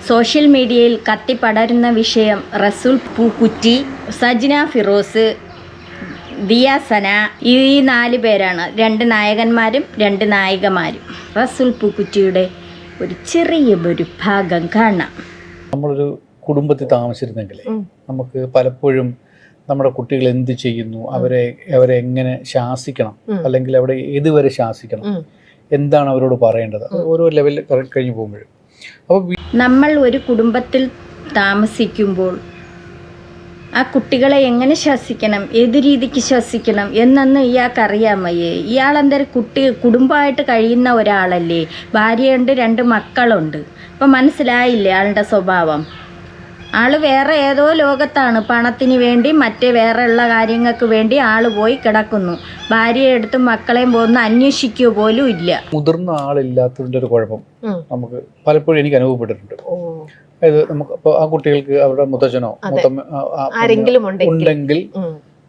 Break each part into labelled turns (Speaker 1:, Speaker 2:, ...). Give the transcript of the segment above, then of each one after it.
Speaker 1: Social മീഡിയയിൽ കത്തിപ്പടരുന്ന വിഷയം റസൂൽ പൂക്കുറ്റി, സജ്ന ഫിറോസ്, ദിയാസന, ഈ 4 പേരാണ്. 2 നായകന്മാരും 2 നായികമാരും. റസൂൽ പൂക്കുറ്റിയുടെ ഒരു ചെറിയൊരു ഭാഗം കാണാം.
Speaker 2: നമ്മളൊരു കുടുംബത്തിൽ താമസിച്ചിരുന്നെങ്കിൽ നമുക്ക് പലപ്പോഴും നമ്മുടെ കുട്ടികൾ എന്ത് ചെയ്യുന്നു, അവരെ എങ്ങനെ ശാസിക്കണം, അല്ലെങ്കിൽ അവിടെ ഏതുവരെ ശാസിക്കണം, എന്താണ് അവരോട് പറയേണ്ടത്, ഓരോ ലെവലിൽ കഴിഞ്ഞു പോകുമ്പോഴും. അപ്പോൾ
Speaker 1: നമ്മൾ ഒരു കുടുംബത്തിൽ താമസിക്കുമ്പോൾ ആ കുട്ടികളെ എങ്ങനെ ശാസിക്കണം, ഏത് രീതിക്ക് ശാസിക്കണം എന്നൊന്നും ഇയാൾക്കറിയാമയ്യേ. ഇയാളെന്തൊരു കുടുംബമായിട്ട് കഴിയുന്ന ഒരാളല്ലേ, ഭാര്യയുണ്ട്, 2 മക്കളുണ്ട്. അപ്പം മനസ്സിലായില്ലേ ആളുടെ സ്വഭാവം? ആള് വേറെ ഏതോ ലോകത്താണ്. പണത്തിന് വേണ്ടി മറ്റേ വേറെ ഉള്ള കാര്യങ്ങൾക്ക് വേണ്ടി ആള് പോയി കിടക്കുന്നു. ഭാര്യയെ എടുത്തും മക്കളെയും പോകുന്ന അന്വേഷിക്കുക പോലും ഇല്ല.
Speaker 2: മുതിർന്ന ആളില്ലാത്തതിൻ്റെ ഒരു കുഴപ്പം നമുക്ക് പലപ്പോഴും എനിക്ക് അനുഭവപ്പെട്ടിട്ടുണ്ട്. അതായത് നമുക്ക് ഇപ്പോൾ ആ കുട്ടികൾക്ക് അവരുടെ മുത്തച്ഛനോ
Speaker 3: ആരെങ്കിലും
Speaker 2: ഉണ്ടെങ്കിൽ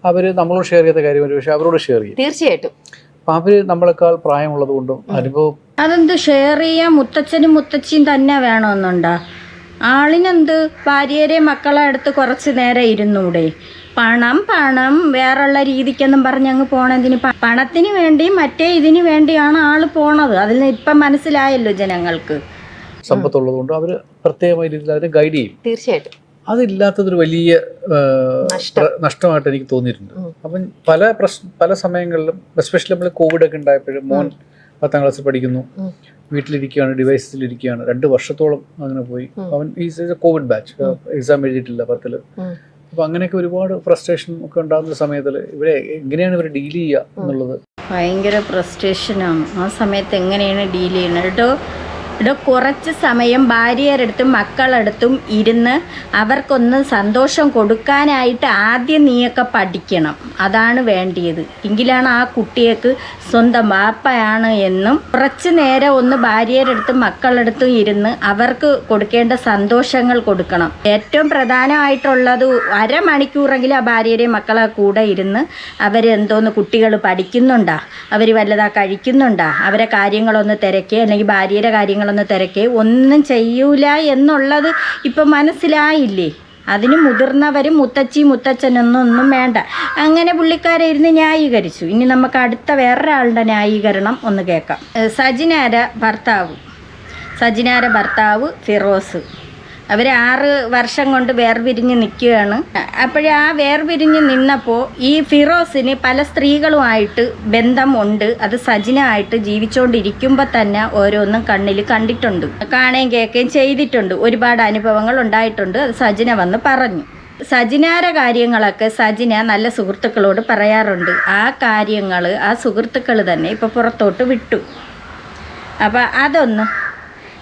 Speaker 2: അവര് നമ്മളോട് ഷെയർ ചെയ്യാത്ത കാര്യം പക്ഷെ അവരോട് ഷെയർ ചെയ്യും.
Speaker 3: തീർച്ചയായിട്ടും.
Speaker 2: അപ്പൊ അവര് നമ്മളെക്കാൾ പ്രായമുള്ളത് കൊണ്ടും അനുഭവം
Speaker 1: അതെന്ത് ഷെയർ ചെയ്യാൻ മുത്തച്ഛനും മുത്തച്ഛിയും തന്നെ വേണമെന്നുണ്ടോ? ആളിനെന്ത് ഭാര്യരെ മക്കളെ അടുത്ത് കുറച്ച് നേരം ഇരുന്നൂടെ? പണം വേറുള്ള രീതിക്കൊന്നും പറഞ്ഞ് അങ്ങ് പോണതിന്, പണത്തിന് വേണ്ടി മറ്റേ ഇതിന് വേണ്ടിയാണ് ആള് പോണത്. അതിൽ ഇപ്പം മനസ്സിലായല്ലോ ജനങ്ങൾക്ക്.
Speaker 2: സമ്പത്തുള്ളത് കൊണ്ട് അവര് പ്രത്യേകമായ രീതിയിൽ അവരെ ഗൈഡ് ചെയ്യും.
Speaker 3: തീർച്ചയായിട്ടും.
Speaker 2: അതില്ലാത്തതൊരു വലിയ നഷ്ടമായിട്ട് എനിക്ക് തോന്നിയിട്ടുണ്ട്. അപ്പം പല സമയങ്ങളിലും എസ്പെഷ്യലി നമ്മൾ കോവിഡ് ഒക്കെ ഉണ്ടായപ്പോഴും മോൻ 10ാം ക്ലാസ്സിൽ പഠിക്കുന്നു, വീട്ടിലിരിക്കുകയാണ്, ഡിവൈസിലിരിക്കുകയാണ്, 2 വർഷത്തോളം അങ്ങനെ പോയി. അവൻ കോവിഡ് ബാച്ച്, എക്സാം എഴുതിയിട്ടില്ല 10ൽ. അപ്പൊ അങ്ങനെയൊക്കെ ഒരുപാട് ഫ്രസ്ട്രേഷൻ ഒക്കെ ഉണ്ടാകുന്ന സമയത്തിൽ എങ്ങനെയാണ് ഇവരെ ഡീൽ ചെയ്യുക എന്നുള്ളത്
Speaker 1: ഭയങ്കര ഫ്രസ്ട്രേഷനാണ്. ആ സമയത്ത് എങ്ങനെയാണ് ഡീൽ ചെയ്യുന്നത് കേട്ടോ? കുറച്ച് സമയം ഭാര്യരടുത്തും മക്കളടുത്തും ഇരുന്ന് അവർക്കൊന്ന് സന്തോഷം കൊടുക്കാനായിട്ട് ആദ്യം നീയൊക്കെ പഠിക്കണം. അതാണ് വേണ്ടിയത്. എങ്കിലാണ് ആ കുട്ടിയേക്ക് സ്വന്തം വാപ്പയാണ് എന്നും കുറച്ച് നേരം ഒന്ന് ഭാര്യരടുത്തും മക്കളടുത്തും ഇരുന്ന് അവർക്ക് കൊടുക്കേണ്ട സന്തോഷങ്ങൾ കൊടുക്കണം. ഏറ്റവും പ്രധാനമായിട്ടുള്ളത് അരമണിക്കൂറെങ്കിലും ആ ഭാര്യയുടെയും മക്കളെ കൂടെ ഇരുന്ന് അവരെന്തോന്ന് കുട്ടികൾ പഠിക്കുന്നുണ്ടാ, അവർ വല്ലതാ കഴിക്കുന്നുണ്ടാ, അവരെ കാര്യങ്ങളൊന്ന് തിരക്കേ അല്ലെങ്കിൽ ഭാര്യയുടെ കാര്യങ്ങളൊന്ന് തിരക്കേ, ഒന്നും ചെയ്യൂല എന്നുള്ളത് ഇപ്പം മനസ്സിലായില്ലേ? അതിന് മുതിർന്നവരും മുത്തച്ഛനൊന്നും വേണ്ട. അങ്ങനെ പുള്ളിക്കാരെ ഇരുന്ന് ന്യായീകരിച്ചു. ഇനി നമുക്ക് അടുത്ത വേറൊരാളുടെ ന്യായീകരണം ഒന്ന് കേൾക്കാം. സജിനാര ഭർത്താവ് ഫിറോസ്, അവർ 6 വർഷം കൊണ്ട് വേർപിരിഞ്ഞ് നിൽക്കുകയാണ്. അപ്പോഴേ ആ വേർപിരിഞ്ഞ് നിന്നപ്പോൾ ഈ ഫിറോസിന് പല സ്ത്രീകളുമായിട്ട് ബന്ധമുണ്ട്. അത് സജിനായിട്ട് ജീവിച്ചുകൊണ്ടിരിക്കുമ്പോൾ തന്നെ ഓരോന്നും കണ്ണിൽ കണ്ടിട്ടുണ്ട്, കാണുകയും കേൾക്കുകയും ചെയ്തിട്ടുണ്ട്. ഒരുപാട് അനുഭവങ്ങൾ ഉണ്ടായിട്ടുണ്ട്. അത് സജിന വന്ന് പറഞ്ഞു. സജിനാര കാര്യങ്ങളൊക്കെ സജിന നല്ല സുഹൃത്തുക്കളോട് പറയാറുണ്ട്. ആ കാര്യങ്ങൾ ആ സുഹൃത്തുക്കൾ തന്നെ ഇപ്പോൾ പുറത്തോട്ട് വിട്ടു. അപ്പം അതൊന്ന്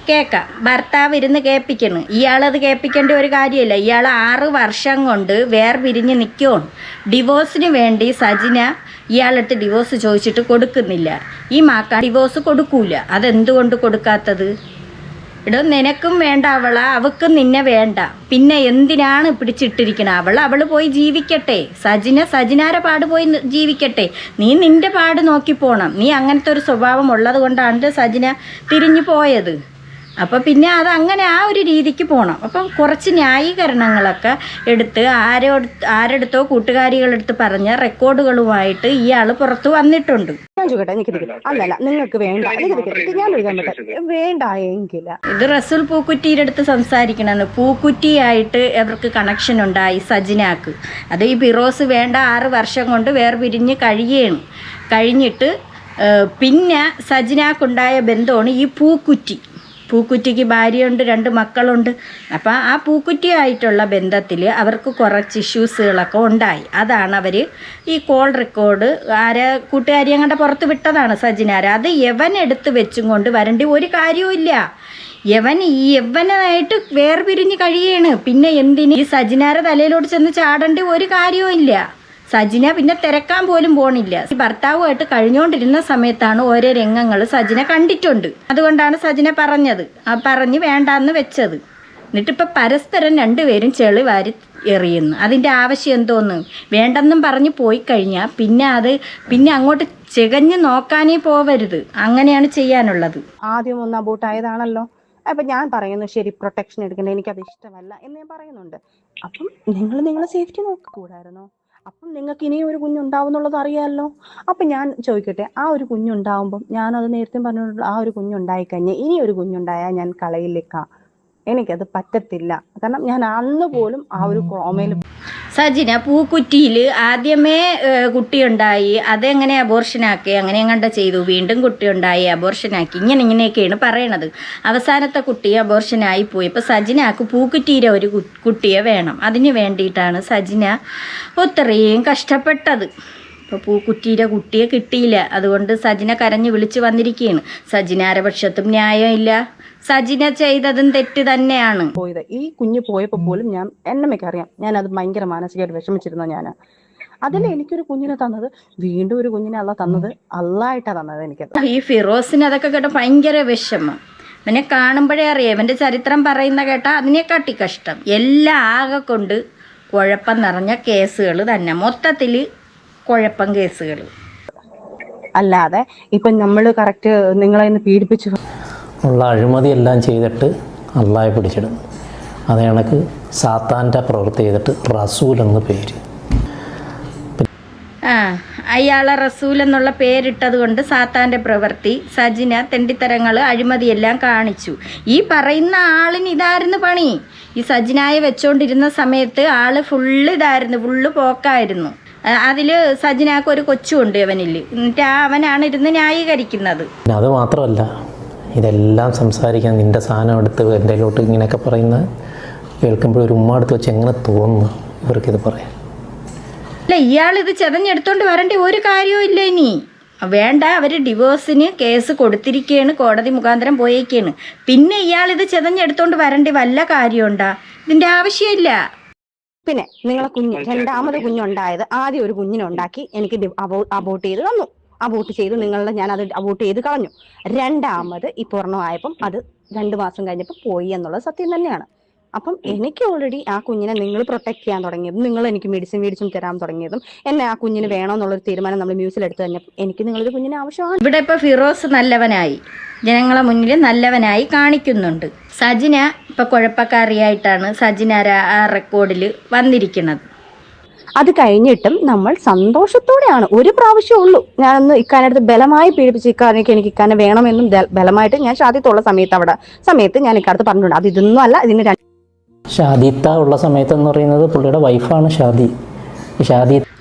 Speaker 1: കേൾക്കാം. ഭർത്താവ് ഇരുന്ന് കേൾപ്പിക്കണം. ഇയാളത് കേൾപ്പിക്കേണ്ട ഒരു കാര്യമില്ല. ഇയാൾ 6 വർഷം കൊണ്ട് വേർപിരിഞ്ഞ് നിൽക്കുകയാണ്. ഡിവോഴ്സിന് വേണ്ടി സജിന ഇയാളടുത്ത് ഡിവോഴ്സ് ചോദിച്ചിട്ട് കൊടുക്കുന്നില്ല. ഈ മാക്ക ഡിവോഴ്സ് കൊടുക്കൂല. അതെന്തുകൊണ്ട് കൊടുക്കാത്തത്? നിനക്കും വേണ്ട അവളാ, അവൾക്കും നിന്നെ വേണ്ട, പിന്നെ എന്തിനാണ് പിടിച്ചിട്ടിരിക്കണം? അവൾ പോയി ജീവിക്കട്ടെ. സജിനാരെ പാട് പോയി ജീവിക്കട്ടെ. നീ നിൻ്റെ പാട് നോക്കി പോണം. നീ അങ്ങനത്തെ ഒരു സ്വഭാവം ഉള്ളത് കൊണ്ടാണ് സജിന തിരിഞ്ഞു പോയത്. അപ്പം പിന്നെ അത് അങ്ങനെ ആ ഒരു രീതിക്ക് പോകണം. അപ്പം കുറച്ച് ന്യായീകരണങ്ങളൊക്കെ എടുത്ത് ആരെടുത്തോ കൂട്ടുകാരികളെടുത്ത് പറഞ്ഞ റെക്കോർഡുകളുമായിട്ട് ഇയാൾ പുറത്ത് വന്നിട്ടുണ്ട്.
Speaker 3: അല്ലല്ല, നിങ്ങൾക്ക് വേണ്ട, വേണ്ട എങ്കില
Speaker 1: ഇത് റസൂൽ പൂക്കുറ്റിയുടെ അടുത്ത് സംസാരിക്കണമെന്ന്. പൂക്കുറ്റിയായിട്ട് അവർക്ക് കണക്ഷൻ ഉണ്ടായി സജിനാക്ക്. അത് ഈ ഫിറോസ് വേണ്ട 6 വർഷം കൊണ്ട് വേർപിരിഞ്ഞ് കഴിഞ്ഞിട്ട് പിന്നെ സജിനാക്കുണ്ടായ ബന്ധമാണ് ഈ പൂക്കുറ്റിക്ക് ഭാര്യയുണ്ട്, 2 മക്കളുണ്ട്. അപ്പം ആ പൂക്കുറ്റിയായിട്ടുള്ള ബന്ധത്തിൽ അവർക്ക് കുറച്ച് ഇഷ്യൂസുകളൊക്കെ ഉണ്ടായി. അതാണ് അവർ ഈ കോൾ റെക്കോർഡ് കൂട്ടുകാരി അങ്ങോട്ട് പുറത്ത് വിട്ടതാണ് സജിനാര. അത് യവനെടുത്ത് വെച്ചും കൊണ്ട് വരേണ്ട ഒരു കാര്യവുമില്ല. യവനായിട്ട് വേർപിരിഞ്ഞ് കഴിയാണ്. പിന്നെ എന്തിന് ഈ സജിനാര തലയിലോട്ട് ചെന്ന് ചാടേണ്ട ഒരു കാര്യവും ഇല്ല. സജിന പിന്നെ തിരക്കാൻ പോലും പോണില്ല. ഭർത്താവുമായിട്ട് കഴിഞ്ഞുകൊണ്ടിരുന്ന സമയത്താണ് ഓരോ രംഗങ്ങൾ സജിന കണ്ടിട്ടുണ്ട്. അതുകൊണ്ടാണ് സജിന പറഞ്ഞ് വേണ്ടാന്ന് വെച്ചത്. എന്നിട്ടിപ്പോൾ പരസ്പരം 2 പേരും ചെളി വാരി എറിയുന്നു. അതിൻ്റെ ആവശ്യം എന്തോന്ന്? വേണ്ടെന്നും പറഞ്ഞ് പോയി കഴിഞ്ഞാൽ പിന്നെ അങ്ങോട്ട് ചികഞ്ഞ് നോക്കാനേ പോവരുത്. അങ്ങനെയാണ് ചെയ്യാനുള്ളത്.
Speaker 3: ആദ്യം ഒന്ന് അബോട്ടായതാണല്ലോ. അപ്പം ഞാൻ പറയുന്നു ശരി പ്രൊട്ടക്ഷൻ എടുക്കേണ്ടത് എനിക്കത് ഇഷ്ടമല്ല എന്ന് ഞാൻ പറയുന്നുണ്ട്. അപ്പം നിങ്ങളെ സേഫ്റ്റി നോക്കൂടായിരുന്നോ? അപ്പം നിങ്ങൾക്ക് ഇനിയും ഒരു കുഞ്ഞുണ്ടാവും എന്നുള്ളത് അറിയാമല്ലോ. അപ്പം ഞാൻ ചോദിക്കട്ടെ, ആ ഒരു കുഞ്ഞുണ്ടാവുമ്പം ഞാനത് നേരത്തെ പറഞ്ഞിട്ടുള്ള ആ ഒരു കുഞ്ഞുണ്ടായി കഴിഞ്ഞാൽ ഇനി ഒരു കുഞ്ഞുണ്ടായാൽ ഞാൻ കളയിലേക്കാ, എനിക്കത് പറ്റത്തില്ല. കാരണം ഞാൻ അന്ന് പോലും ആ ഒരു കോമയിൽ.
Speaker 1: സജിന പൂക്കുറ്റിയിൽ ആദ്യമേ കുട്ടിയുണ്ടായി, അതെങ്ങനെ അബോർഷനാക്കി, അങ്ങനെ കണ്ട ചെയ്തു, വീണ്ടും കുട്ടിയുണ്ടായി അബോർഷനാക്കി, ഇങ്ങനെയൊക്കെയാണ് പറയണത്. അവസാനത്തെ കുട്ടി അബോർഷനായി പോയി. ഇപ്പോൾ സജിനാക്ക് പൂക്കുറ്റിയിലെ ഒരു കുട്ടിയെ വേണം. അതിന് വേണ്ടിയിട്ടാണ് സജിന ഒത്രയും കഷ്ടപ്പെട്ടത്. ഇപ്പോൾ പൂക്കുറ്റിയുടെ കുട്ടിയെ കിട്ടിയില്ല, അതുകൊണ്ട് സജിന കരഞ്ഞു വിളിച്ച് വന്നിരിക്കുകയാണ്. സജിനാരുടെ പക്ഷത്തും ന്യായമില്ല, സജിന ചെയ്തതും തെറ്റ് തന്നെയാണ്.
Speaker 3: പോയത് ഈ കുഞ്ഞ് പോയപ്പോൾ പോലും ഞാൻ എന്നമ്മയ്ക്കറിയാം, ഞാൻ അത് ഭയങ്കര മാനസികമായിട്ട് വിഷമിച്ചിരുന്നു. ഞാൻ അതിൽ എനിക്കൊരു കുഞ്ഞിനെ തന്നത്, വീണ്ടും ഒരു കുഞ്ഞിനെ തന്നത് അള്ളായിട്ടാണ് തന്നത് എനിക്കത്.
Speaker 1: ഈ ഫിറോസിന് അതൊക്കെ കേട്ട ഭയങ്കര വിഷമം. ഇവനെ കാണുമ്പോഴേ അറിയാം, ഇവൻ്റെ ചരിത്രം പറയുന്ന കേട്ടാൽ അതിനെക്കാട്ടി കഷ്ടം. എല്ലാം ആകെ കൊണ്ട് കുഴപ്പം നിറഞ്ഞ കേസുകൾ തന്നെ, മൊത്തത്തിൽ കുഴപ്പം കേസുകൾ.
Speaker 3: അല്ലാതെ ഇപ്പം നമ്മൾ കറക്റ്റ് നിങ്ങളെ ഇന്ന് പീഡിപ്പിച്ചു
Speaker 4: ഉള്ള അഴിമതിയെല്ലാം ചെയ്തിട്ട് അള്ളാഹെ പിടിച്ചിടുന്നു. അത് കണക്ക് സാത്താൻ്റെ പ്രവൃത്തി ചെയ്തിട്ട് റസൂൽ എന്ന് പേര്.
Speaker 1: അയാളെ റസൂൽ എന്നുള്ള പേരിട്ടത് കൊണ്ട് സാത്താൻ്റെ പ്രവൃത്തി. സജിന തെണ്ടിത്തരങ്ങൾ അഴിമതിയെല്ലാം കാണിച്ചു. ഈ പറയുന്ന ആളിന് ഇതായിരുന്നു പണി. ഈ സജിനായെ വെച്ചോണ്ടിരുന്ന സമയത്ത് ആള് ഇതായിരുന്നു, ഫുള്ള് പോക്കായിരുന്നു. അതിൽ സജിനാക്ക് ഒരു കൊച്ചുണ്ട് അവനിൽ, എന്നിട്ട് അവനാണ് ഇരുന്ന് ന്യായീകരിക്കുന്നത്.
Speaker 4: അത് മാത്രമല്ല, ഇതെല്ലാം സംസാരിക്കാൻ നിൻ്റെ സാധനം എടുത്ത് എൻ്റെയിലോട്ട് ഇങ്ങനെയൊക്കെ പറയുന്നത് കേൾക്കുമ്പോൾ ഒരു ഉമ്മ എടുത്ത് വെച്ച് എങ്ങനെ തോന്നുന്നു ഇവർക്കിത് പറയാം?
Speaker 1: അല്ല, ഇയാളിത് ചെതഞ്ഞെടുത്തോണ്ട് വരേണ്ട ഒരു കാര്യവും ഇല്ല. ഇനി വേണ്ട, അവർ ഡിവോഴ്സിന് കേസ് കൊടുത്തിരിക്കുകയാണ്, കോടതി മുഖാന്തരം പോയേക്കാണ്. പിന്നെ ഇയാളിത് ചെതഞ്ഞെടുത്തോണ്ട് വരേണ്ട വല്ല കാര്യമുണ്ടാ? ഇതിൻ്റെ ആവശ്യമില്ല.
Speaker 3: പിന്നെ നിങ്ങളെ രണ്ടാമത് കുഞ്ഞുണ്ടായത്, ആദ്യം ഒരു കുഞ്ഞിനുണ്ടാക്കി എനിക്ക് അബോർട്ട് ചെയ്ത് തന്നു. അബോർട്ട് ചെയ്ത് ഞാൻ അത് അബോർട്ട് ചെയ്ത് കളഞ്ഞു. രണ്ടാമത് ഈ പൂർണ്ണമായപ്പം അത് 2 മാസം കഴിഞ്ഞപ്പോൾ പോയി എന്നുള്ളത് സത്യം തന്നെയാണ്. അപ്പം എനിക്ക് ഓൾറെഡി ആ കുഞ്ഞിനെ നിങ്ങൾ പ്രൊട്ടക്ട് ചെയ്യാൻ തുടങ്ങിയതും, നിങ്ങൾ എനിക്ക് മെഡിസിൻ മേടിച്ചും തരാൻ തുടങ്ങിയതും, എന്നെ ആ കുഞ്ഞിന് വേണമെന്നുള്ളൊരു തീരുമാനം നമ്മൾ മ്യൂസിലെടുത്ത് തന്നെ എനിക്ക് നിങ്ങളൊരു കുഞ്ഞിന് ആവശ്യമാണ്.
Speaker 1: ഇവിടെ ഇപ്പോൾ ഫിറോസ് നല്ലവനായി, ജനങ്ങളെ മുന്നിൽ നല്ലവനായി കാണിക്കുന്നുണ്ട്. സജിന ഇപ്പോൾ കുഴപ്പക്കാരിയായിട്ടാണ് സജിന ആ റെക്കോർഡിൽ വന്നിരിക്കുന്നത്.
Speaker 3: അത് കഴിഞ്ഞിട്ടും നമ്മൾ സന്തോഷത്തോടെയാണ്, ഒരു പ്രാവശ്യമേ ഉള്ളൂ ഞാനൊന്ന് ഇക്കാനടുത്ത് ബലമായി പീഡിപ്പിച്ച് എനിക്ക് ഇക്കാനെ വേണമെന്നും ബലമായിട്ട് ഞാൻ ഷാദിത്തുള്ള സമയത്ത് ഞാൻ ഇക്കാലത്ത് പറഞ്ഞിട്ടുണ്ട്. അത് ഇതൊന്നും അല്ല, ഇതിന്
Speaker 4: ഷാദിത്ത ഉള്ള സമയത്തെന്ന് പറയുന്നത് പുള്ളിയുടെ വൈഫാണ് ഷാദി.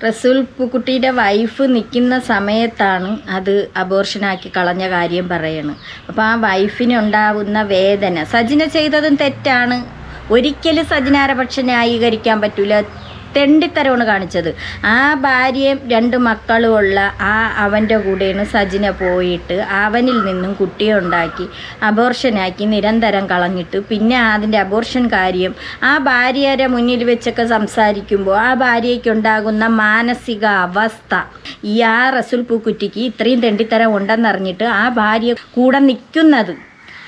Speaker 1: റസൂൽ പൂക്കുട്ടിയുടെ വൈഫ് നിൽക്കുന്ന സമയത്താണ് അത് അബോർഷനാക്കി കളഞ്ഞ കാര്യം പറയണ്. അപ്പോൾ ആ വൈഫിനുണ്ടാവുന്ന വേദന, സജിന ചെയ്തതും തെറ്റാണ്, ഒരിക്കലും സജിനാരെ പക്ഷെ ന്യായീകരിക്കാൻ പറ്റൂല. തെണ്ടിത്തരമാണ് കാണിച്ചത്. ആ ഭാര്യയും 2 മക്കളുമുള്ള അവൻ്റെ കൂടെയാണ് സജിന പോയിട്ട് അവനിൽ നിന്നും കുട്ടിയെ ഉണ്ടാക്കി അബോർഷനാക്കി നിരന്തരം കളഞ്ഞിട്ട്, പിന്നെ അതിൻ്റെ അബോർഷൻ കാര്യം ആ ഭാര്യയുടെ മുന്നിൽ വെച്ചൊക്കെ സംസാരിക്കുമ്പോൾ ആ ഭാര്യയ്ക്കുണ്ടാകുന്ന മാനസിക അവസ്ഥ, ഈ റസൂൽ പൂക്കുറ്റിക്ക് ഇത്രയും തെണ്ടിത്തരം ഉണ്ടെന്നറിഞ്ഞിട്ട് ആ ഭാര്യ കൂടെ നിൽക്കുന്നത്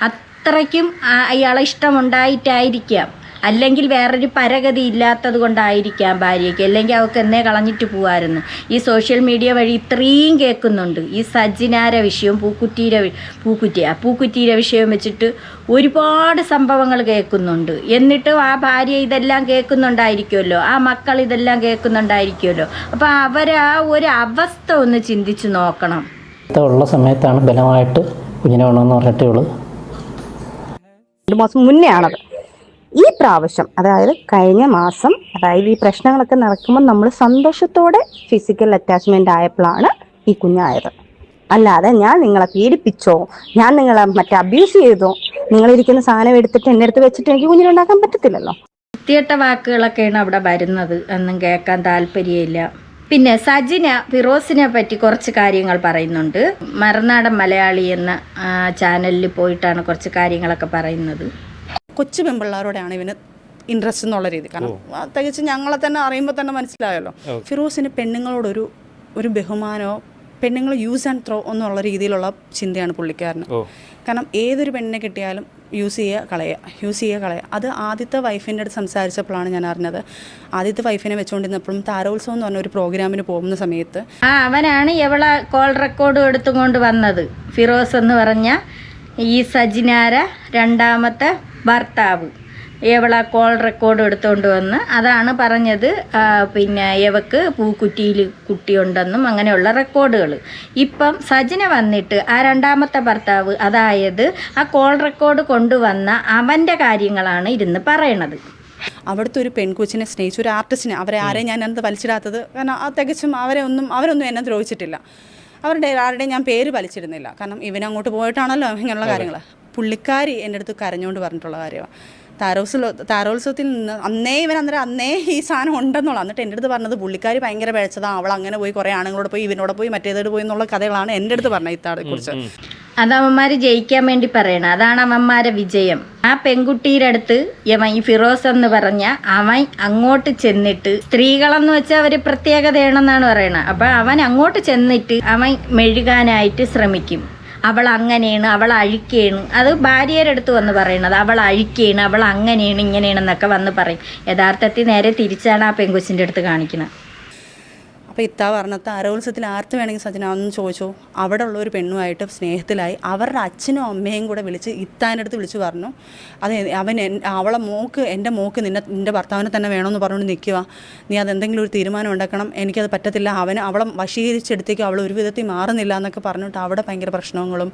Speaker 1: അത്രയ്ക്കും അയാളെ ഇഷ്ടമുണ്ടായിട്ടായിരിക്കാം, അല്ലെങ്കിൽ വേറൊരു പരഗതി ഇല്ലാത്തത് കൊണ്ടായിരിക്കാം ഭാര്യയ്ക്ക്, അല്ലെങ്കിൽ അവൾക്ക് എന്നേ കളഞ്ഞിട്ട് പോവായിരുന്നു. ഈ സോഷ്യൽ മീഡിയ വഴി ഇത്രയും കേൾക്കുന്നുണ്ട്. ഈ സജിനാരെ വിഷയവും പൂക്കുറ്റിയുടെ വിഷയവും വെച്ചിട്ട് ഒരുപാട് സംഭവങ്ങൾ കേൾക്കുന്നുണ്ട്. എന്നിട്ടും ആ ഭാര്യ ഇതെല്ലാം കേൾക്കുന്നുണ്ടായിരിക്കുമല്ലോ, ആ മക്കൾ ഇതെല്ലാം കേൾക്കുന്നുണ്ടായിരിക്കുമല്ലോ. അപ്പോൾ അവരാ ഒരു അവസ്ഥ ഒന്ന് ചിന്തിച്ച് നോക്കണം.
Speaker 4: ഉള്ള സമയത്താണ് ബലമായിട്ട് കുഞ്ഞിനെ വേണമെന്ന് പറഞ്ഞിട്ടേ ഉള്ളൂ.
Speaker 3: 2 മാസം മുന്നേ ആണത്. ഈ പ്രാവശ്യം, അതായത് കഴിഞ്ഞ മാസം, അതായത് ഈ പ്രശ്നങ്ങളൊക്കെ നടക്കുമ്പോൾ നമ്മൾ സന്തോഷത്തോടെ ഫിസിക്കൽ അറ്റാച്ച്മെന്റ് ആയപ്പോഴാണ് ഈ കുഞ്ഞായത്. അല്ലാതെ ഞാൻ നിങ്ങളെ പീഡിപ്പിച്ചോ, ഞാൻ നിങ്ങളെ അബ്യൂസ് ചെയ്തോ, നിങ്ങളിരിക്കുന്ന സാധനം എടുത്തിട്ട് എൻ്റെ അടുത്ത് വെച്ചിട്ട് എനിക്ക് കുഞ്ഞിനുണ്ടാക്കാൻ പറ്റത്തില്ലല്ലോ.
Speaker 1: വൃത്തികെട്ട വാക്കുകളൊക്കെയാണ് അവിടെ വരുന്നത്, ഒന്നും കേൾക്കാൻ താല്പര്യമില്ല. പിന്നെ സജിന ഫിറോസിനെ പറ്റി കുറച്ച് കാര്യങ്ങൾ പറയുന്നുണ്ട്. മറുനാടൻ മലയാളി എന്ന ചാനലിൽ പോയിട്ടാണ് കുറച്ച് കാര്യങ്ങളൊക്കെ പറയുന്നത്.
Speaker 5: കൊച്ചു പെൺപിള്ളേരോടെയാണ് ഇവന് ഇൻട്രസ്റ്റ് എന്നുള്ള രീതി. കാരണം തികച്ച് ഞങ്ങളെ തന്നെ അറിയുമ്പോൾ തന്നെ മനസ്സിലായല്ലോ, ഫിറോസിന് പെണ്ണുങ്ങളോടൊരു ബഹുമാനമോ പെണ്ണുങ്ങൾ യൂസ് ആൻഡ് ത്രോ എന്നുള്ള രീതിയിലുള്ള ചിന്തയാണ് പുള്ളിക്കാരന്. കാരണം ഏതൊരു പെണ്ണിനെ കിട്ടിയാലും യൂസ് ചെയ്യുക കളയുക. അത് ആദ്യത്തെ വൈഫിൻ്റെ അടുത്ത് സംസാരിച്ചപ്പോഴാണ് ഞാൻ അറിഞ്ഞത്. ആദ്യത്തെ വൈഫിനെ വെച്ചുകൊണ്ടിരുന്നപ്പോഴും താരോത്സവം എന്ന് പറഞ്ഞ ഒരു പ്രോഗ്രാമിന് പോകുന്ന സമയത്ത്
Speaker 1: അവനാണ് എവളെ കോൾ റെക്കോർഡ് എടുത്തുകൊണ്ട് വന്നത്. ഫിറോസ് എന്ന് പറഞ്ഞ ഈ സജിനാര രണ്ടാമത്തെ ഭർത്താവ് ഇവളെ കോൾ റെക്കോർഡ് എടുത്തുകൊണ്ട് വന്ന് അതാണ് പറഞ്ഞത്. പിന്നെ ഇവക്ക് പൂക്കുറ്റിയിൽ കുട്ടിയുണ്ടെന്നും അങ്ങനെയുള്ള റെക്കോർഡുകൾ. ഇപ്പം സജിന വന്നിട്ട് ആ രണ്ടാമത്തെ ഭർത്താവ്, അതായത് ആ കോൾ റെക്കോർഡ് കൊണ്ടുവന്ന അവൻ്റെ കാര്യങ്ങളാണ് ഇരുന്ന് പറയണത്.
Speaker 5: അവിടുത്തെ ഒരു പെൺകൊച്ചിനെ സ്നേഹിച്ച ഒരു ആർട്ടിസ്റ്റിനെ, അവരെ ആരെയും ഞാൻ അത് വലിച്ചിടാത്തത് കാരണം തികച്ചും അവരൊന്നും എന്നെ ദ്രോഹിച്ചിട്ടില്ല. അവരുടെ ആരുടെയും ഞാൻ പേര് വലിച്ചിരുന്നില്ല. കാരണം ഇവനങ്ങോട്ട് പോയിട്ടാണല്ലോ ഇങ്ങനെയുള്ള കാര്യങ്ങൾ. പുള്ളിക്കാരി എൻ്റെ അടുത്ത് കരഞ്ഞുകൊണ്ട് പറഞ്ഞിട്ടുള്ള കാര്യമാണ്. താരോത്സവത്തിൽ നിന്ന് അന്നേ ഈ സാധനം ഉണ്ടെന്നുള്ള. എന്നിട്ട് എൻ്റെ അടുത്ത് പറഞ്ഞത് പുള്ളിക്കാരി ഭയങ്കര പിഴച്ചതാണ്, അവൾ അങ്ങനെ പോയി കുറേ ആണുങ്ങളോട് പോയി ഇവനോട് പോയി മറ്റേതോട് പോയി എന്നുള്ള കഥകളാണ് എൻ്റെ അടുത്ത് പറഞ്ഞത് ഇത്താടെ കുറിച്ച്.
Speaker 1: അത് അവന്മാർ ജയിക്കാൻ വേണ്ടി പറയണം. അതാണ് അവന്മാരെ വിജയം. ആ പെൺകുട്ടിയുടെ അടുത്ത് ഈ ഫിറോസ് എന്ന് പറഞ്ഞ അവൻ അങ്ങോട്ട് ചെന്നിട്ട്, സ്ത്രീകളെന്ന് വെച്ചാൽ അവർ പ്രത്യേകതയാണെന്നാണ് പറയണത്. അപ്പം അവൻ അങ്ങോട്ട് ചെന്നിട്ട് അവൻ മെഴുകാനായിട്ട് ശ്രമിക്കും. അവൾ അങ്ങനെയാണ്, അവൾ അഴിക്കുകയാണ്. അത് ഭാര്യയുടെ അടുത്ത് വന്ന് പറയണത്. അവൾ അഴിക്കുകയാണ്, അവൾ അങ്ങനെയാണ് ഇങ്ങനെയാണെന്നൊക്കെ വന്ന് പറയും. യഥാർത്ഥത്തിൽ നേരെ തിരിച്ചാണ് ആ പെൺകൊച്ചിൻ്റെ അടുത്ത് കാണിക്കുന്നത്.
Speaker 5: അപ്പോൾ ഇത്താ പറഞ്ഞത് താരോത്സവത്തിൽ ആർക്ക് വേണമെങ്കിൽ സജിന ഒന്ന് ചോദിച്ചോ, അവിടെ ഉള്ള ഒരു പെണ്ണുമായിട്ട് സ്നേഹത്തിലായി അവരുടെ അച്ഛനും അമ്മയും കൂടെ വിളിച്ച് ഇത്താൻ്റെ അടുത്ത് വിളിച്ച് പറഞ്ഞു, അതെ അവളെ മോക്ക്, എൻ്റെ മോക്ക് നിൻ്റെ ഭർത്താവിനെ തന്നെ വേണമെന്ന് പറഞ്ഞുകൊണ്ട് നിൽക്കുക, നീ അതെന്തെങ്കിലും ഒരു തീരുമാനം ഉണ്ടാക്കണം, എനിക്കത് പറ്റത്തില്ല, അവളെ വശീകരിച്ചെടുത്തേക്ക് അവൾ ഒരു വിധത്തിൽ മാറുന്നില്ല എന്നൊക്കെ പറഞ്ഞിട്ട് അവിടെ ഭയങ്കര പ്രശ്നങ്ങളും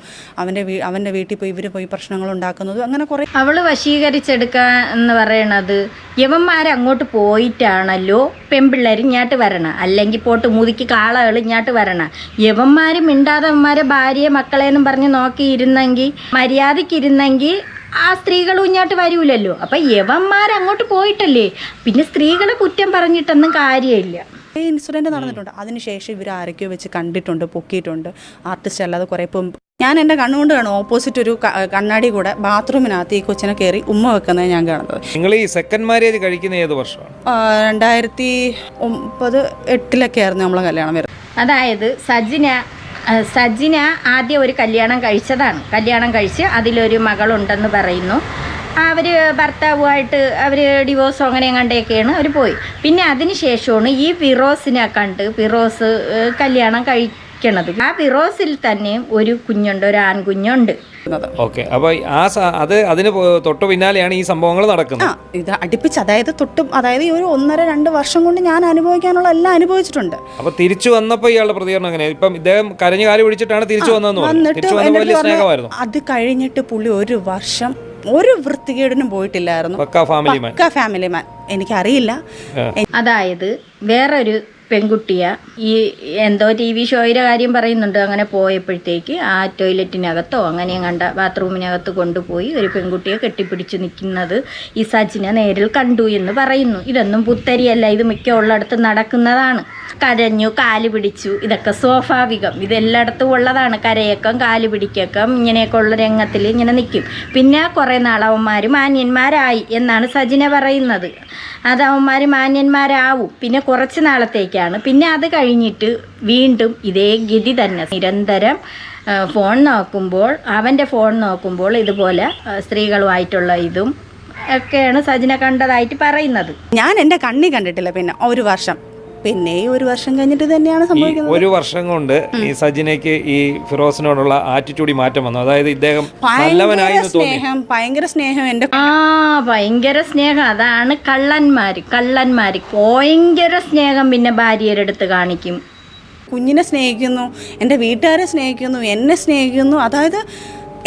Speaker 5: അവൻ്റെ വീട്ടിൽ പോയി ഇവർ പോയി പ്രശ്നങ്ങൾ ഉണ്ടാക്കുന്നതും അങ്ങനെ കുറേ. അവൾ
Speaker 1: വശീകരിച്ചെടുക്കുക എന്ന് പറയണത് യവന്മാരങ്ങോട്ട് പോയിട്ടാണല്ലോ പെൺപിള്ളേർ ഇങ്ങോട്ട് വരണം, അല്ലെങ്കിൽ പോട്ട് മുതിക്ക് കാളകൾ ഇങ്ങോട്ട് വരണം. യവന്മാർ മിണ്ടാതെ അവന്മാരെ ഭാര്യയെ മക്കളെന്നും പറഞ്ഞ് നോക്കിയിരുന്നെങ്കിൽ, മര്യാദയ്ക്കിരുന്നെങ്കിൽ ആ സ്ത്രീകളും ഇങ്ങോട്ട് വരൂലല്ലോ. അപ്പം യവന്മാരങ്ങോട്ട് പോയിട്ടല്ലേ, പിന്നെ സ്ത്രീകളെ കുറ്റം പറഞ്ഞിട്ടൊന്നും കാര്യമില്ല.
Speaker 5: ഈ ഇൻസിഡൻറ്റ് നടന്നിട്ടുണ്ട്. അതിനുശേഷം ഇവർ ആരൊക്കെയോ വെച്ച് കണ്ടിട്ടുണ്ട്, പൊക്കിയിട്ടുണ്ട്. ആർട്ടിസ്റ്റ് അല്ലാതെ കുറേ ഞാൻ എൻ്റെ കണ്ണുകൊണ്ട് കാണും ഓപ്പോസിറ്റ് ഒരു കണ്ണാടി കൂടെ ബാത്റൂമിനകത്ത് ഈ കൊച്ചിനെ കയറി ഉമ്മ വെക്കുന്നത് ഞാൻ കാണുന്നത്.
Speaker 6: നിങ്ങൾ ഈ സെക്കൻഡ് മാരേജ് കഴിക്കുന്ന ഏത് വർഷമാണ്?
Speaker 5: 2009-8 ആയിരുന്നു നമ്മളെ കല്യാണം വരുന്നത്.
Speaker 1: അതായത് സജിന ആദ്യം ഒരു കല്യാണം കഴിച്ചതാണ്. കല്യാണം കഴിച്ച് അതിലൊരു മകളുണ്ടെന്ന് പറയുന്നു. അവർ ഭർത്താവുമായിട്ട് അവർ ഡിവോഴ്സോ അങ്ങനെ കണ്ടേക്കെയാണ് അവർ പോയി. പിന്നെ അതിന് ശേഷമാണ് ഈ ഫിറോസിനെ കണ്ട് ഫിറോസ് കല്യാണം കഴിക്കണത്. ആ ഫിറോസിൽ തന്നെ ഒരു കുഞ്ഞുണ്ട്, ഒരു ആൺകുഞ്ഞുണ്ട്.
Speaker 6: ഓക്കെ, അപ്പോൾ അതിന് തൊട്ട് പിന്നാലെയാണ് ഈ സംഭവങ്ങൾ നടക്കുന്നത്.
Speaker 5: ഇത് അടുപ്പിച്ച് അതായത് ഈ ഒരു 1.5-2 വർഷം കൊണ്ട് ഞാൻ അനുഭവിക്കാനുള്ള എല്ലാം അനുഭവിച്ചിട്ടുണ്ട്.
Speaker 6: അപ്പൊ തിരിച്ചു വന്നപ്പോ ഇയാളുടെ പ്രതികരണം എങ്ങനെയാണ്? ഇപ്പം ഇദ്ദേഹം കരഞ്ഞു കാല് പിടിച്ചിട്ടാണ് തിരിച്ചു വന്നതെന്ന്.
Speaker 5: അത് കഴിഞ്ഞിട്ട് പുള്ളി 1 വർഷം ഒരു വൃത്തികേടിനും പോയിട്ടില്ലായിരുന്നു.
Speaker 6: പക്കാ
Speaker 5: ഫാമിലി മാൻ. എനിക്കറിയില്ല.
Speaker 1: അതായത് വേറൊരു പെൺകുട്ടിയെ ഈ എന്തോ TV ഷോയുടെ കാര്യം പറയുന്നുണ്ട്. അങ്ങനെ പോയപ്പോഴത്തേക്ക് ആ ടോയ്ലറ്റിനകത്തോ അങ്ങനെയും കണ്ട ബാത്റൂമിനകത്ത് കൊണ്ടുപോയി ഒരു പെൺകുട്ടിയെ കെട്ടിപ്പിടിച്ച് നിൽക്കുന്നത് ഈ സജിന നേരിൽ കണ്ടു എന്ന് പറയുന്നു. ഇതൊന്നും പുത്തരിയല്ല, ഇത് മിക്ക ഉള്ളിടത്ത് നടക്കുന്നതാണ്. കരഞ്ഞു, കാല് പിടിച്ചു, ഇതൊക്കെ സ്വാഭാവികം, ഇതെല്ലായിടത്തും ഉള്ളതാണ്. കരയക്കം, കാല് പിടിക്കക്കം, ഇങ്ങനെയൊക്കെ ഉള്ള രംഗത്തിൽ ഇങ്ങനെ നിൽക്കും. പിന്നെ കുറേ നാളവന്മാർ മാന്യന്മാരായി എന്നാണ് സജിന പറയുന്നത്. അത് അവന്മാർ മാന്യന്മാരാവും പിന്നെ കുറച്ച് നാളത്തേക്കാണ്. പിന്നെ അത് കഴിഞ്ഞിട്ട് വീണ്ടും ഇതേ ഗതി തന്നെ. നിരന്തരം ഫോൺ നോക്കുമ്പോൾ, അവൻ്റെ ഫോൺ നോക്കുമ്പോൾ ഇതുപോലെ സ്ത്രീകളുമായിട്ടുള്ള ഇതും ഒക്കെയാണ് സജിന കണ്ടതായിട്ട് പറയുന്നത്.
Speaker 5: ഞാൻ എൻ്റെ കണ്ണി കണ്ടിട്ടില്ല. പിന്നെ 1 വർഷം, പിന്നെ ഈ 1 വർഷം കഴിഞ്ഞിട്ട് തന്നെയാണ് സംഭവിക്കുന്നത്.
Speaker 6: 1 വർഷം കൊണ്ട് ഈ സജിനയ്ക്ക് ഈ ഫിറോസിനോടുള്ള ആറ്റിറ്റ്യൂഡിൽ മാറ്റം വന്നു. അതായത് ഇദ്ദേഹം നല്ലവനായി
Speaker 5: ഭയങ്കര സ്നേഹം എൻ്റെ
Speaker 1: ഭയങ്കര സ്നേഹം. അതാണ് കള്ളന്മാര് ഭയങ്കര സ്നേഹം. പിന്നെ ഭാര്യയുടെ അടുത്ത് കാണിക്കും.
Speaker 5: കുഞ്ഞിനെ സ്നേഹിക്കുന്നു, എൻ്റെ വീട്ടുകാരെ സ്നേഹിക്കുന്നു, എന്നെ സ്നേഹിക്കുന്നു. അതായത്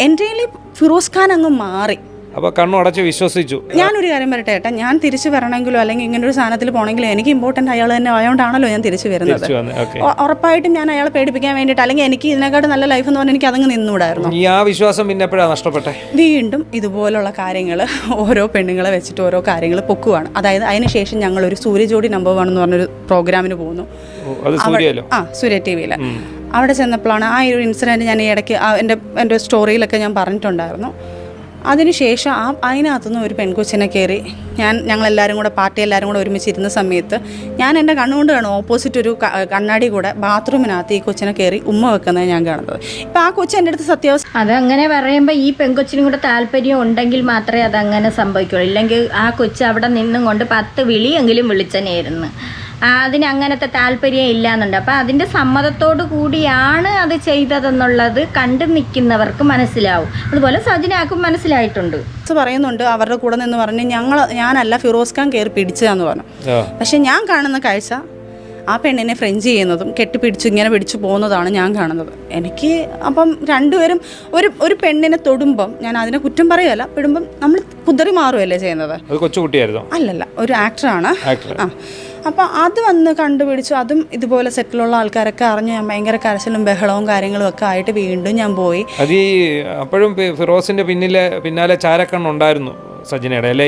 Speaker 5: എൻ്റെ ഫിറോസ് ഖാൻ അങ്ങ് മാറി.
Speaker 6: അപ്പോൾ കണ്ണു അടച്ച് വിശ്വസിച്ചു.
Speaker 5: ഞാനൊരു കാര്യം പറയട്ടെ ഏട്ടാ, ഞാൻ തിരിച്ചു വരണമെങ്കിലോ അല്ലെങ്കിൽ ഇങ്ങനെ ഒരു സാധനത്തിൽ പോകണമെങ്കിലോ എനിക്ക് ഇമ്പോർട്ടൻ്റ് അയാൾ തന്നെ ആയതുകൊണ്ടാണല്ലോ ഞാൻ തിരിച്ചു വരുന്നത്. ഉറപ്പായിട്ടും ഞാൻ അയാളെ പേടിപ്പിക്കാൻ വേണ്ടിയിട്ട്, അല്ലെങ്കിൽ എനിക്ക് ഇതിനെക്കാട്ടും നല്ല ലൈഫ് എന്ന് പറഞ്ഞാൽ എനിക്ക് അതങ്ങ് നിന്നൂടായിരുന്നു.
Speaker 6: ഈ ആ വിശ്വാസം പിന്നെ എപ്പോഴാണ് നഷ്ടപ്പെട്ടെ?
Speaker 5: വീണ്ടും ഇതുപോലുള്ള കാര്യങ്ങൾ ഓരോ പെണ്ണുങ്ങളെ വെച്ചിട്ട് ഓരോ കാര്യങ്ങൾ പൊക്കുവാണ്. അതായത് അതിനുശേഷം ഞങ്ങളൊരു സൂര്യജോഡി നമ്പർ 1 എന്ന് പറഞ്ഞൊരു പ്രോഗ്രാമിന് പോകുന്നു. സൂര്യ TV-യിൽ. അവിടെ ചെന്നപ്പോഴാണ് ആ ഒരു ഇൻസിഡൻറ്റ് ഞാൻ ഈ ഇടയ്ക്ക് എൻ്റെ സ്റ്റോറിയിലൊക്കെ ഞാൻ പറഞ്ഞിട്ടുണ്ടായിരുന്നു. അതിനുശേഷം അതിനകത്തുനിന്ന് ഒരു പെൺകൊച്ചിനെ കയറി ഞങ്ങളെല്ലാവരും കൂടെ പാർട്ടി എല്ലാവരും കൂടെ ഒരുമിച്ചിരുന്ന സമയത്ത് ഞാൻ എൻ്റെ കണ്ണുകൊണ്ട് കാണും ഓപ്പോസിറ്റ് ഒരു കണ്ണാടി കൂടെ ബാത്റൂമിനകത്ത് ഈ കൊച്ചിനെ കയറി ഉമ്മ വെക്കുന്നത് ഞാൻ കാണുന്നത്. ഇപ്പം ആ കൊച്ചു എൻ്റെ അടുത്ത് സത്യാവസ്ഥ
Speaker 1: അതങ്ങനെ പറയുമ്പോൾ ഈ പെൺകൊച്ചിനും കൂടെ താല്പര്യം ഉണ്ടെങ്കിൽ മാത്രമേ അതങ്ങനെ സംഭവിക്കുള്ളൂ. ഇല്ലെങ്കിൽ ആ കൊച്ച് അവിടെ നിന്നും കൊണ്ട് 10 വിളിയെങ്കിലും വിളിച്ചനെയായിരുന്നു. അതിന് അങ്ങനത്തെ താല്പര്യം ഇല്ലാന്നുണ്ട്. അപ്പം അതിൻ്റെ സമ്മതത്തോടു കൂടിയാണ് അത് ചെയ്തതെന്നുള്ളത് കണ്ടു നിൽക്കുന്നവർക്ക് മനസ്സിലാവും. അതുപോലെ സജിനാക്കും മനസ്സിലായിട്ടുണ്ട്.
Speaker 5: പറയുന്നുണ്ട് അവരുടെ കൂടെ നിന്ന് പറഞ്ഞ് ഞാനല്ല ഫിറോസ് ഖാൻ കയറി പിടിച്ചതാന്ന് പറഞ്ഞു. പക്ഷെ ഞാൻ കാണുന്ന കാഴ്ച ആ പെണ്ണിനെ ഫ്രഞ്ച് ചെയ്യുന്നതും കെട്ടിപ്പിടിച്ച് ഇങ്ങനെ പിടിച്ചു പോകുന്നതാണ് ഞാൻ കാണുന്നത്. എനിക്ക് അപ്പം രണ്ടുപേരും ഒരു പെണ്ണിനെ തൊടുമ്പം ഞാൻ അതിനെ കുറ്റം പറയുകയല്ല, പെടുമ്പം നമ്മൾ കുതറി മാറുകയല്ലേ ചെയ്യുന്നത്.
Speaker 6: കൊച്ചുകുട്ടിയായിരുന്നു?
Speaker 5: അല്ലല്ല, ഒരു ആക്ടറാണ്. ആ, അപ്പം അത് വന്ന് കണ്ടുപിടിച്ചു. അതും ഇതുപോലെ സെറ്റിലുള്ള ആൾക്കാരൊക്കെ അറിഞ്ഞു. ഞാൻ ഭയങ്കര കരച്ചിലും ബഹളവും കാര്യങ്ങളും ഒക്കെ ആയിട്ട് വീണ്ടും ഞാൻ പോയി.
Speaker 6: അത് ഈ അപ്പോഴും ഫിറോസിന്റെ പിന്നാലെ ചാരക്കണ്ണുണ്ടായിരുന്നു സജിനയുടെ, അല്ലെ?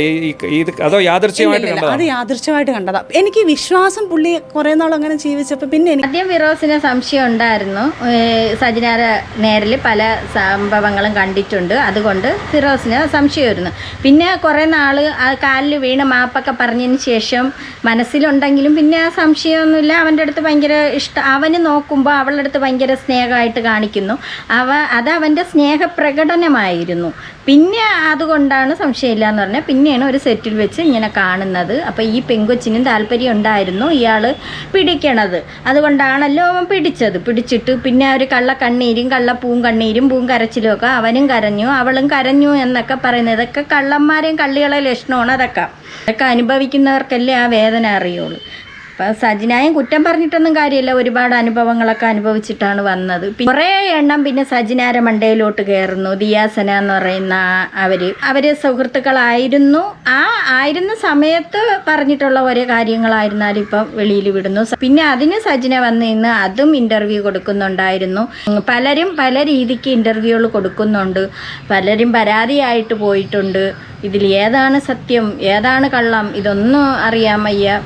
Speaker 6: അതോ യാദൃശ്യമായിട്ട് കണ്ടതാ?
Speaker 5: അത് യാദൃശ്യമായിട്ട് കണ്ടതാ. എനിക്ക് വിശ്വാസം പുള്ളി കുറെ നാൾ അങ്ങനെ ജീവിച്ചപ്പോൾ പിന്നെ
Speaker 1: ആദ്യം ഫിറോസിന് സംശയം ഉണ്ടായിരുന്നു. സജിനാരെ നേരിൽ പല സംഭവങ്ങളും കണ്ടിട്ടുണ്ട്, അതുകൊണ്ട് ഫിറോസിന് സംശയമായിരുന്നു. പിന്നെ കുറേ നാൾ ആ കാലിൽ വീണ് മാപ്പൊക്കെ പറഞ്ഞതിന് ശേഷം മനസ്സിലുണ്ടെങ്കിലും പിന്നെ ആ സംശയമൊന്നുമില്ല. അവൻ്റെ അടുത്ത് ഭയങ്കര ഇഷ്ടം. അവന് നോക്കുമ്പോൾ അവളുടെ അടുത്ത് ഭയങ്കര സ്നേഹമായിട്ട് കാണിക്കുന്നു. അത് അവൻ്റെ സ്നേഹപ്രകടനമായിരുന്നു. പിന്നെ അതുകൊണ്ടാണ് സംശയമില്ല എന്ന് പറഞ്ഞാൽ പിന്നെയാണ് ഒരു സെറ്റിൽ വെച്ച് ഇങ്ങനെ കാണുന്നത്. അപ്പോൾ ഈ പെങ്കൊച്ചിനും താല്പര്യം ഉണ്ടായിരുന്നു ഇയാൾ പിടിക്കണത്. അതുകൊണ്ടാണല്ലോ അവൻ പിടിച്ചിട്ട് പിന്നെ ഒരു കള്ളക്കണ്ണീരും പൂങ്കണ്ണീരും പൂങ്കരച്ചിലും ഒക്കെ അവനും കരഞ്ഞു അവളും കരഞ്ഞു എന്നൊക്കെ പറയുന്നത്. ഇതൊക്കെ കള്ളന്മാരെയും കള്ളികളെ ലക്ഷണമാണ്. അതൊക്കെ അനുഭവിക്കുന്നവർക്കല്ലേ ആ വേദന അറിയുള്ളൂ. അപ്പം സജിനായും കുറ്റം പറഞ്ഞിട്ടൊന്നും കാര്യമില്ല. ഒരുപാട് അനുഭവങ്ങളൊക്കെ അനുഭവിച്ചിട്ടാണ് വന്നത്. കുറേ എണ്ണം പിന്നെ സജിനാരെ മണ്ടയിലോട്ട് കയറുന്നു. ദിയാസന എന്ന് പറയുന്ന അവർ സുഹൃത്തുക്കളായിരുന്നു. ആയിരുന്ന സമയത്ത് പറഞ്ഞിട്ടുള്ള ഓരോ കാര്യങ്ങളായിരുന്നാലും ഇപ്പം വെളിയിൽ വിടുന്നു. പിന്നെ അതിന് സജിന വന്ന് ഇന്ന് അതും ഇൻ്റർവ്യൂ കൊടുക്കുന്നുണ്ടായിരുന്നു. പലരും പല രീതിക്ക് ഇൻ്റർവ്യൂകൾ കൊടുക്കുന്നുണ്ട്. പലരും പരാതിയായിട്ട് പോയിട്ടുണ്ട്. ഇതിൽ ഏതാണ് സത്യം ഏതാണ് കള്ളം ഇതൊന്നും അറിയാൻ വയ്യ.